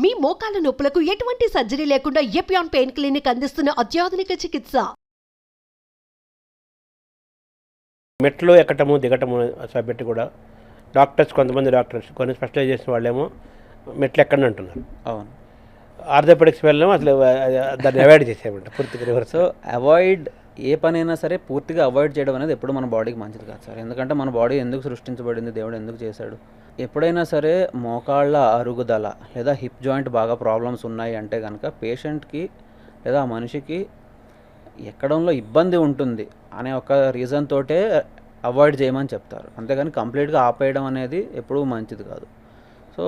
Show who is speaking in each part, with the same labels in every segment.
Speaker 1: మీ మోకాల నొప్పులకు ఎటువంటి సర్జరీ లేకుండా ఎపియాన్ పెయిన్ క్లినిక్ అందిస్తున్న అత్యాధునిక చికిత్స.
Speaker 2: మెట్లు ఎక్కటము దిగటము సబ్జెక్ట్ కూడా కొంతమంది డాక్టర్స్ కొన్ని స్పెషలైజ్ చేసిన వాళ్ళేమో మెట్లు ఎక్కడని అంటున్నారు.
Speaker 3: అవును,
Speaker 2: ఆర్థోపెడిక్స్ వెళ్ళేమో అసలు దాన్ని అవాయిడ్ చేసేయమంట పూర్తిగా రివర్స్.
Speaker 3: సో అవాయిడ్ ఏ పనైనా సరే పూర్తిగా అవాయిడ్ చేయడం అనేది ఎప్పుడు మన బాడీకి మంచిది కాదు సార్. ఎందుకంటే మన బాడీ ఎందుకు సృష్టించబడింది, దేవుడు ఎందుకు చేశాడు. ఎప్పుడైనా సరే మోకాళ్ళ అరుగుదల లేదా హిప్ జాయింట్ బాగా ప్రాబ్లమ్స్ ఉన్నాయి అంటే కనుక పేషెంట్కి లేదా ఆ మనిషికి ఎక్కడంలో ఇబ్బంది ఉంటుంది అనే ఒక రీజన్ తోటే అవాయిడ్ చేయమని చెప్తారు. అంతేగాని కంప్లీట్గా ఆపేయడం అనేది ఎప్పుడూ మంచిది కాదు. సో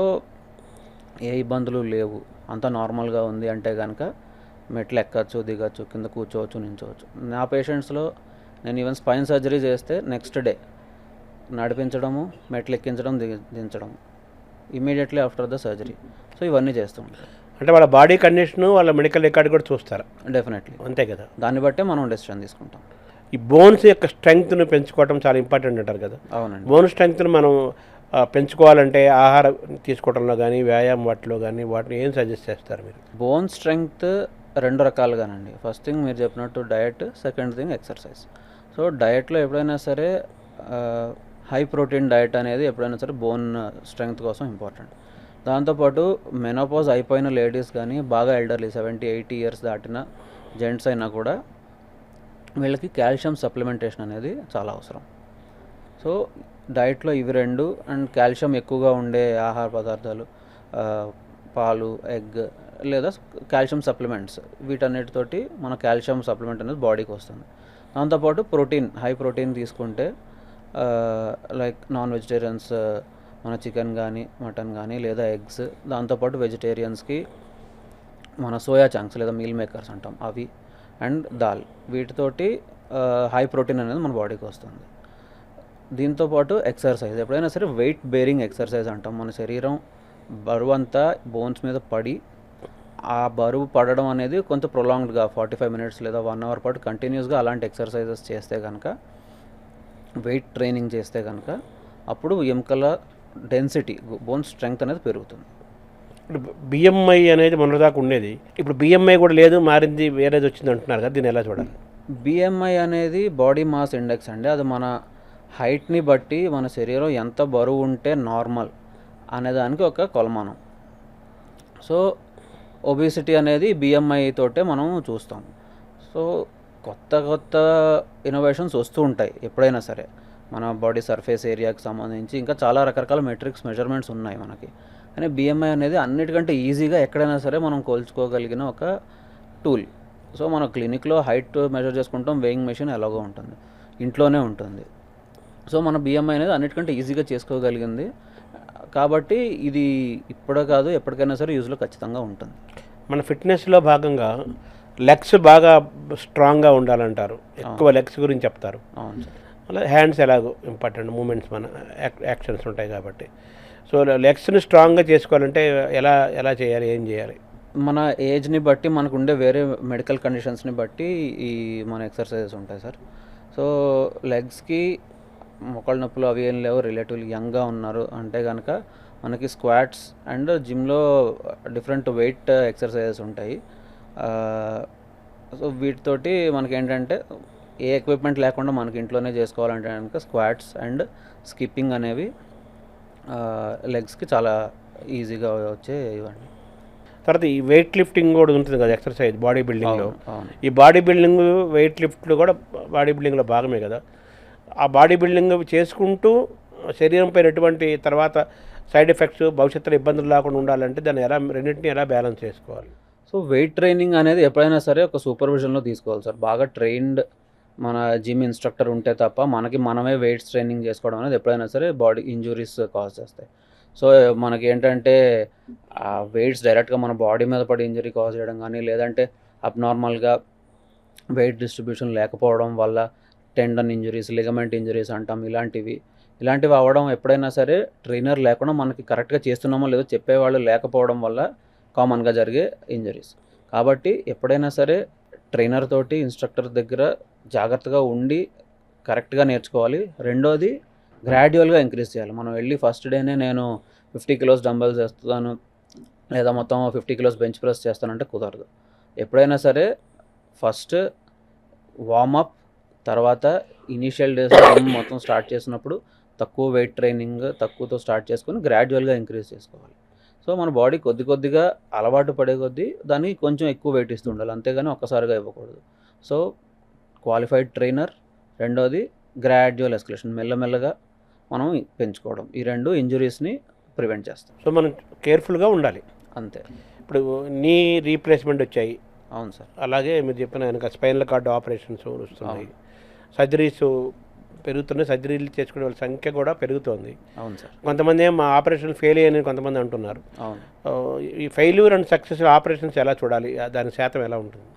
Speaker 3: ఏ ఇబ్బందులు లేవు, అంతా నార్మల్గా ఉంది అంటే కనుక మెట్లు ఎక్కచ్చు, దిగచ్చు, కింద కూర్చోవచ్చు, నించోవచ్చు. నా పేషెంట్స్లో నేను ఈవెన్ స్పైన్ సర్జరీ చేస్తే నెక్స్ట్ డే నడిపించడము, మెట్లు ఎక్కించడం, దించడం immediately after the surgery. So ఇవన్నీ చేస్తూ ఉంటారు.
Speaker 2: అంటే వాళ్ళ బాడీ కండిషను వాళ్ళ మెడికల్ రికార్డు కూడా చూస్తారు.
Speaker 3: డెఫినెట్లీ
Speaker 2: అంతే కదా,
Speaker 3: దాన్ని బట్టే మనం డెసిషన్ తీసుకుంటాం.
Speaker 2: ఈ బోన్స్ యొక్క స్ట్రెంగ్త్ను పెంచుకోవడం చాలా ఇంపార్టెంట్ అంటారు కదా.
Speaker 3: అవునండి,
Speaker 2: బోన్ స్ట్రెంగ్త్ను మనం పెంచుకోవాలంటే ఆహారం తీసుకోవడంలో కానీ వ్యాయామం వాటిలో కానీ వాటిని ఏం సజెస్ట్ చేస్తారు మీరు?
Speaker 3: బోన్ స్ట్రెంగ్త్ రెండు రకాలుగానండి. ఫస్ట్ థింగ్ మీరు చెప్పినట్టు diet, second thing exercise. So డయట్లో ఎప్పుడైనా సరే హై ప్రోటీన్ డయట్ అనేది ఎప్పుడైనా సరే బోన్ స్ట్రెంగ్త్ కోసం ఇంపార్టెంట్. దాంతోపాటు మెనోపాజ్ అయిపోయిన లేడీస్ కానీ బాగా ఎల్డర్లీ 70-80 ఇయర్స్ దాటిన జెంట్స్ అయినా కూడా వీళ్ళకి కాల్షియం సప్లిమెంటేషన్ అనేది చాలా అవసరం. సో డయట్లో ఇవి రెండు, అండ్ కాల్షియం ఎక్కువగా ఉండే ఆహార పదార్థాలు, పాలు, ఎగ్ లేదా కాల్షియం సప్లిమెంట్స్, వీటన్నిటితోటి మన కాల్షియం సప్లిమెంట్ అనేది బాడీకి వస్తుంది. దాంతోపాటు ప్రోటీన్, హై ప్రోటీన్ తీసుకుంటే లైక్ నాన్ వెజిటేరియన్స్ మన చికెన్ కానీ మటన్ కానీ లేదా ఎగ్స్, దాంతోపాటు వెజిటేరియన్స్కి మన సోయా చంక్స్ లేదా మీల్ మేకర్స్ అంటాం అవి, అండ్ దాల్, వీటితోటి హై ప్రోటీన్ అనేది మన బాడీకి వస్తుంది. దీంతోపాటు ఎక్సర్సైజ్, ఎప్పుడైనా సరే వెయిట్ బేరింగ్ ఎక్సర్సైజ్ అంటాం. మన శరీరం బరువు అంతా బోన్స్ మీద పడి ఆ బరువు పడడం అనేది కొంత ప్రొలాంగ్డ్గా 45 మినిట్స్ లేదా 1 అవర్ పాటు కంటిన్యూస్గా అలాంటి ఎక్సర్సైజెస్ చేస్తే కనుక, వెయిట్ ట్రైనింగ్ చేస్తే కనుక అప్పుడు ఎముకల డెన్సిటీ, బోన్ స్ట్రెంగ్త్ అనేది పెరుగుతుంది.
Speaker 2: ఇప్పుడు బిఎంఐ అనేది మొన్నదాకా ఉండేది, ఇప్పుడు బిఎంఐ కూడా లేదు, మారింది, వేరేది వచ్చింది అంటున్నారు కదా, దీన్ని ఎలా చూడాలి?
Speaker 3: బిఎంఐ అనేది బాడీ మాస్ ఇండెక్స్ అండి. అది మన హైట్ని బట్టి మన శరీరం ఎంత బరువు ఉంటే నార్మల్ అనేదానికి ఒక కొలమానం. సో ఒబేసిటీ అనేది బిఎంఐ తోటే మనం చూస్తాం. సో కొత్త ఇన్నోవేషన్స్ వస్తూ ఉంటాయి ఎప్పుడైనా సరే. మన బాడీ సర్ఫేస్ ఏరియాకి సంబంధించి ఇంకా చాలా రకరకాల మెజర్మెంట్స్ ఉన్నాయి మనకి. కానీ బిఎంఐ అనేది అన్నిటికంటే ఈజీగా ఎక్కడైనా సరే మనం కోల్చుకోగలిగిన ఒక టూల్. సో మన క్లినిక్లో హైట్ మెజర్ చేసుకుంటాం, వేయింగ్ మెషిన్ ఎలాగో ఉంటుంది, ఇంట్లోనే ఉంటుంది. సో మన బిఎంఐ అనేది అన్నిటికంటే ఈజీగా చేసుకోగలిగింది కాబట్టి ఇది ఇప్పుడే కాదు ఎప్పటికైనా సరే యూజ్లో ఖచ్చితంగా ఉంటుంది.
Speaker 2: మన ఫిట్నెస్లో భాగంగా లెగ్స్ బాగా స్ట్రాంగ్గా ఉండాలంటారు, ఎక్కువ లెగ్స్ గురించి చెప్తారు.
Speaker 3: అవును సార్.
Speaker 2: అలా హ్యాండ్స్ ఎలాగో ఇంపార్టెంట్ మూమెంట్స్, మన యాక్షన్స్ ఉంటాయి కాబట్టి. సో లెగ్స్ని స్ట్రాంగ్గా చేసుకోవాలంటే ఎలా చేయాలి, ఏం చేయాలి?
Speaker 3: మన ఏజ్ని బట్టి, మనకు ఉండే వేరే మెడికల్ కండిషన్స్ని బట్టి ఈ మన ఎక్సర్సైజెస్ ఉంటాయి సార్. సో లెగ్స్కి మొక్కల నొప్పులు అవి ఏం లేవు, రిలేటివ్లీ యంగ్గా ఉన్నారు అంటే కనుక మనకి స్క్వాట్స్ అండ్ జిమ్లో డిఫరెంట్ వెయిట్ ఎక్సర్సైజెస్ ఉంటాయి. సో వీటితోటి మనకి ఏంటంటే ఏ ఎక్విప్మెంట్ లేకుండా మనకి ఇంట్లోనే చేసుకోవాలంటే కనుక స్క్వాట్స్ అండ్ స్కిప్పింగ్ అనేవి లెగ్స్కి చాలా ఈజీగా వచ్చే ఇవ్వండి.
Speaker 2: తర్వాత ఈ వెయిట్ లిఫ్టింగ్ కూడా ఉంటుంది కదా ఎక్సర్సైజ్ బాడీ బిల్డింగ్లో.
Speaker 3: అవును.
Speaker 2: ఈ బాడీ బిల్డింగ్, వెయిట్ లిఫ్ట్లు కూడా బాడీ బిల్డింగ్లో భాగమే కదా. ఆ బాడీ బిల్డింగ్ చేసుకుంటూ శరీరం పైన ఎటువంటి తర్వాత సైడ్ ఎఫెక్ట్స్, భవిష్యత్తులో ఇబ్బందులు లేకుండా ఉండాలంటే దాన్ని రెండింటిని ఎలా బ్యాలెన్స్ చేసుకోవాలి?
Speaker 3: సో వెయిట్ ట్రైనింగ్ అనేది ఎప్పుడైనా సరే ఒక సూపర్విజన్లో తీసుకోవాలి సార్. బాగా ట్రైన్డ్ మన జిమ్ ఇన్స్ట్రక్టర్ ఉంటే తప్ప మనమే వెయిట్స్ ట్రైనింగ్ చేసుకోవడం అనేది ఎప్పుడైనా సరే బాడీ ఇంజురీస్ కాజ్ చేస్తాయి. సో మనకి ఏంటంటే ఆ వెయిట్స్ డైరెక్ట్గా మన బాడీ మీద పడి ఇంజరీ కాజ్ చేయడం కానీ, లేదంటే అబ్నార్మల్గా వెయిట్ డిస్ట్రిబ్యూషన్ లేకపోవడం వల్ల టెండన్ ఇంజరీస్, లిగమెంట్ ఇంజరీస్ అంటాం, ఇలాంటివి అవ్వడం ఎప్పుడైనా సరే ట్రైనర్ లేకుండా మనకి కరెక్ట్గా చేస్తున్నామో లేదో చెప్పేవాళ్ళు లేకపోవడం వల్ల కామన్గా జరిగే ఇంజరీస్. కాబట్టి ఎప్పుడైనా సరే ట్రైనర్ తోటి, ఇన్స్ట్రక్టర్ దగ్గర జాగ్రత్తగా ఉండి కరెక్ట్గా నేర్చుకోవాలి. రెండోది గ్రాడ్యువల్గా ఇంక్రీజ్ చేయాలి. మనం వెళ్ళి ఫస్ట్ డేనే నేను 50 కిలోస్ డంబెల్స్ వేస్తున్నాను లేదా మొత్తం 50 కిలోస్ బెంచ్ ప్రెస్ చేస్తానంటే కుదరదు. ఎప్పుడైనా సరే ఫస్ట్ వార్మప్, తర్వాత ఇనీషియల్ డేస్ మొత్తం స్టార్ట్ చేసినప్పుడు తక్కువ వెయిట్ ట్రైనింగ్ తక్కువతో స్టార్ట్ చేసుకొని గ్రాడ్యువల్గా ఇంక్రీజ్ చేసుకోవాలి. సో మన బాడీ కొద్దిగా అలవాటు పడే కొద్దీ దానికి కొంచెం ఎక్కువ వెయిట్ ఇస్తూ ఉండాలి, అంతేగాని ఒక్కసారిగా ఇవ్వకూడదు. సో క్వాలిఫైడ్ ట్రైనర్, రెండోది గ్రాడ్యువల్ ఎస్కలేషన్, మెల్లమెల్లగా మనం పెంచుకోవడం, ఈ రెండు ఇంజురీస్ని ప్రివెంట్ చేస్తాం.
Speaker 2: సో మనం కేర్ఫుల్గా ఉండాలి.
Speaker 3: అంతే.
Speaker 2: ఇప్పుడు నీ రీప్లేస్మెంట్ వచ్చాయి,
Speaker 3: అవును సార్.
Speaker 2: అలాగే మీరు చెప్పిన వెనక స్పైనల్ కార్డ్ ఆపరేషన్స్ వస్తున్నాయి, సర్జరీస్ పెరుగుతున్నాయి, సర్జరీలు చేసుకునే వాళ్ళ సంఖ్య కూడా పెరుగుతోంది.
Speaker 3: అవును సార్.
Speaker 2: కొంతమంది ఏమో ఆపరేషన్ ఫెయిల్ అయ్యని కొంతమంది అంటున్నారు.
Speaker 3: అవును.
Speaker 2: ఈ ఫెయిల్యూర్ అండ్ సక్సెస్ ఆపరేషన్స్ ఎలా చూడాలి, దాని శాతం ఎలా ఉంటుంది?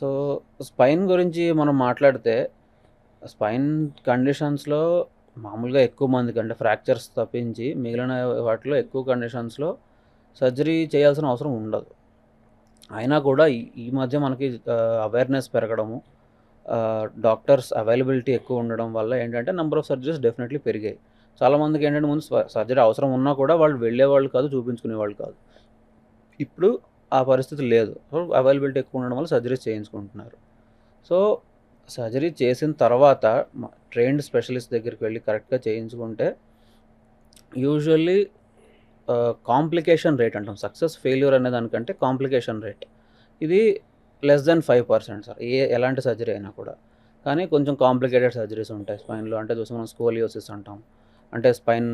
Speaker 3: సో స్పైన్ గురించి మనం మాట్లాడితే, స్పైన్ కండిషన్స్లో మామూలుగా ఎక్కువ మందికి అంటే ఫ్రాక్చర్స్ తప్పించి మిగిలిన వాటిలో ఎక్కువ కండిషన్స్లో సర్జరీ చేయాల్సిన అవసరం ఉండదు. అయినా కూడా ఈ మధ్య మనకి అవేర్నెస్ పెరగడము, డాక్టర్స్ అవైలబిలిటీ ఎక్కువ ఉండడం వల్ల ఏంటంటే నెంబర్ ఆఫ్ సర్జరీస్ డెఫినెట్లీ పెరిగాయి. చాలామందికి ఏంటంటే ముందు సర్జరీ అవసరం ఉన్నా కూడా వాళ్ళు వెళ్ళేవాళ్ళు కాదు, చూపించుకునేవాళ్ళు కాదు. ఇప్పుడు ఆ పరిస్థితి లేదు. సో అవైలబిలిటీ ఎక్కువ ఉండడం వల్ల సర్జరీస్ చేయించుకుంటున్నారు. సో సర్జరీ చేసిన తర్వాత ట్రైన్డ్ స్పెషలిస్ట్ దగ్గరికి వెళ్ళి కరెక్ట్గా చేయించుకుంటే యూజువల్లీ కాంప్లికేషన్ రేట్ అంటాం, సక్సెస్ ఫెయిల్యూర్ అనే దానికంటే కాంప్లికేషన్ రేట్ ఇది లెస్ దెన్ 5% సార్, ఎలాంటి సర్జరీ అయినా కూడా. కానీ కొంచెం కాంప్లికేటెడ్ సర్జరీస్ ఉంటాయి స్పైన్లో, అంటే చూసి మనం స్కోలియోసిస్ అంటాం, అంటే స్పైన్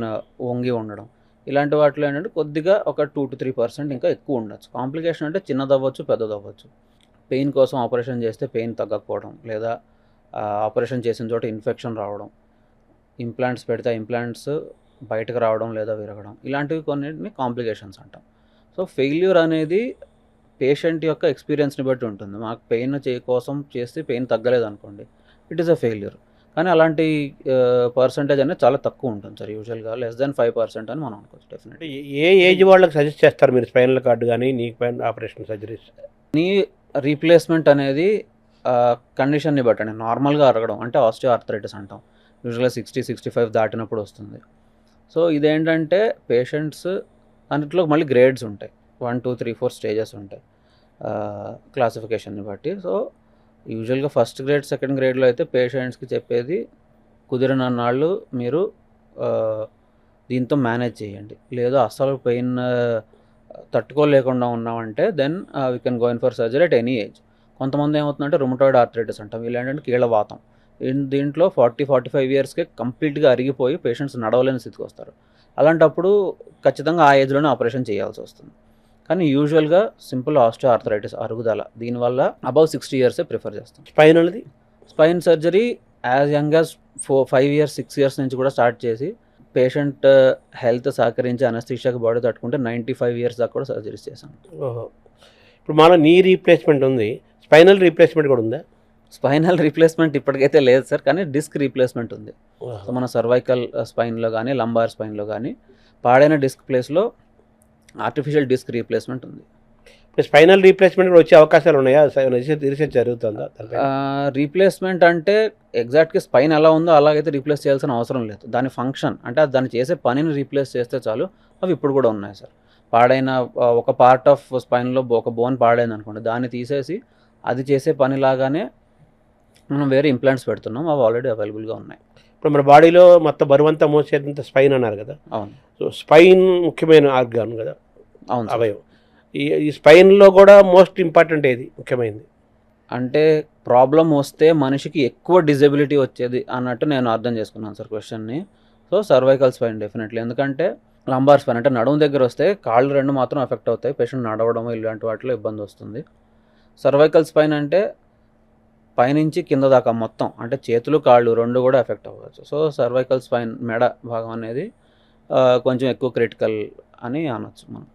Speaker 3: వంగి ఉండడం. ఇలాంటి వాటిలో ఏంటంటే కొద్దిగా ఒక 2 to 3% ఇంకా ఎక్కువ ఉండొచ్చు. కాంప్లికేషన్ అంటే చిన్నదవ్వచ్చు, పెద్దదవ్వచ్చు. పెయిన్ కోసం ఆపరేషన్ చేస్తే పెయిన్ తగ్గకపోవడం, లేదా ఆపరేషన్ చేసిన చోట ఇన్ఫెక్షన్ రావడం, ఇంప్లాంట్స్ పెడితే ఇంప్లాంట్స్ బయటకు రావడం లేదా విరగడం, ఇలాంటివి కొన్నిటిని కాంప్లికేషన్స్ అంటాం. సో ఫెయిల్యూర్ అనేది పేషెంట్ యొక్క ఎక్స్పీరియన్స్ని బట్టి ఉంటుంది. మాకు పెయిన్ కోసం చేస్తే పెయిన్ తగ్గలేదు అనుకోండి, ఇట్ ఈస్ అ ఫెయిల్యూర్. కానీ అలాంటి పర్సంటేజ్ అనేది చాలా తక్కువ ఉంటుంది సార్, యూజువల్గా లెస్ దెన్ 5% అని మనం అనుకోవచ్చు డెఫినెట్లీ.
Speaker 2: ఏ ఏజ్ వాళ్ళకి సజెస్ట్ చేస్తారు మీరు స్పైనల్ కార్డు కానీ నీ పైన ఆపరేషన్ సర్జరీస్?
Speaker 3: నీ రీప్లేస్మెంట్ అనేది కండిషన్ని బట్టండి. నార్మల్గా అరగడం అంటే ఆస్టియో ఆర్థరైటిస్ అంటాం, యూజువల్గా 60-65 దాటినప్పుడు వస్తుంది. సో ఇదేంటంటే పేషెంట్స్ అన్నిట్లో మళ్ళీ గ్రేడ్స్ ఉంటాయి, 1, 2, 3, 4 స్టేజెస్ ఉంటాయి క్లాసిఫికేషన్ని బట్టి. సో యూజువల్గా ఫస్ట్ గ్రేడ్, సెకండ్ గ్రేడ్లో అయితే పేషెంట్స్కి చెప్పేది కుదిరినన్నాళ్ళు మీరు దీంతో మేనేజ్ చేయండి, లేదా అస్సలు పెయిన్ తట్టుకోలేకుండా ఉన్నామంటే then we can go in for surgery at any age. కొంతమంది ఏమవుతుందంటే రుమటాయిడ్ ఆర్థరైటిస్ అంటాం, వీళ్ళేంటంటే కీళ్ళవాతం. దీంట్లో 40-45 ఇయర్స్కే కంప్లీట్గా అరిగిపోయి పేషెంట్స్ నడవలేని స్థితికి వస్తారు. అలాంటప్పుడు ఖచ్చితంగా ఆ ఏజ్లోనే ఆపరేషన్ చేయాల్సి వస్తుంది. కానీ యూజువల్గా సింపుల్ ఆస్టియో ఆర్థరైటిస్ అరుగుదల, దీనివల్ల అబౌవ్ 60 ఇయర్సే ప్రిఫర్ చేస్తాం.
Speaker 2: స్పైన్ అనేది
Speaker 3: spine surgery as young as 5 years 6 years నుంచి కూడా స్టార్ట్ చేసి పేషెంట్ హెల్త్ సహకరించి అనస్థీషియాకి బాడీ తట్టుకుంటే 95 years దాకా కూడా సర్జరీస్ చేశాం.
Speaker 2: ఓహో, ఇప్పుడు మన నీ రీప్లేస్మెంట్ ఉంది, స్పైనల్ రీప్లేస్మెంట్ కూడా ఉందా?
Speaker 3: స్పైనల్ రీప్లేస్మెంట్ ఇప్పటికైతే లేదు సార్, కానీ డిస్క్ రీప్లేస్మెంట్ ఉంది. సో మన సర్వైకల్ స్పైన్లో కానీ లంబార్ స్పైన్లో కానీ పాడైన డిస్క్ ప్లేస్లో ఆర్టిఫిషియల్ డిస్క్ రీప్లేస్మెంట్ ఉంది.
Speaker 2: ఇప్పుడు స్పైనల్ రీప్లేస్మెంట్ కూడా వచ్చే అవకాశాలు ఉన్నాయా? రీసెర్చ్ జరుగుతుందా?
Speaker 3: రీప్లేస్మెంట్ అంటే ఎగ్జాక్ట్గా స్పైన్ ఎలా ఉందో అలాగైతే రీప్లేస్ చేయాల్సిన అవసరం లేదు. దాని ఫంక్షన్ అంటే దాన్ని చేసే పనిని రీప్లేస్ చేస్తే చాలు. అవి ఇప్పుడు కూడా ఉన్నాయి సార్. పాడైన ఒక పార్ట్ ఆఫ్ స్పైన్లో ఒక బోన్ పాడైంది అనుకోండి, దాన్ని తీసేసి అది చేసే పనిలాగానే మనం వేరే ఇంప్లాంట్స్ పెడుతున్నాం, అవి ఆల్రెడీ అవైలబుల్గా ఉన్నాయి.
Speaker 2: ఇప్పుడు మన బాడీలో మొత్తం బరువంతా మోసేదంతా స్పైన్ అన్నారు కదా.
Speaker 3: అవును.
Speaker 2: సో స్పైన్ ముఖ్యమైన ఆర్గాన్ కదా.
Speaker 3: అవును.
Speaker 2: అవయవం. ఈ స్పైన్లో కూడా మోస్ట్ ఇంపార్టెంట్ ఏది ముఖ్యమైనది?
Speaker 3: అంటే ప్రాబ్లం వస్తే మనిషికి ఎక్కువ డిజబిలిటీ వచ్చేది అన్నట్టు నేను అర్థం చేసుకున్నాను సార్ క్వశ్చన్ని. సో సర్వైకల్ స్పైన్ డెఫినెట్లీ, ఎందుకంటే లంబార్ స్పైన్ అంటే నడుము దగ్గర వస్తే కాళ్ళు 2 మాత్రం ఎఫెక్ట్ అవుతాయి, పేషెంట్ నడవడం ఇలాంటి వాటిలో ఇబ్బంది వస్తుంది. సర్వైకల్ స్పైన్ అంటే పైనుంచి కింద దాకా మొత్తం అంటే చేతులు కాళ్ళు 2 కూడా ఎఫెక్ట్ అవ్వచ్చు. సో సర్వైకల్ స్పైన్ మెడ భాగం అనేది కొంచెం ఎక్కువ క్రిటికల్ అని అనొచ్చు మనం.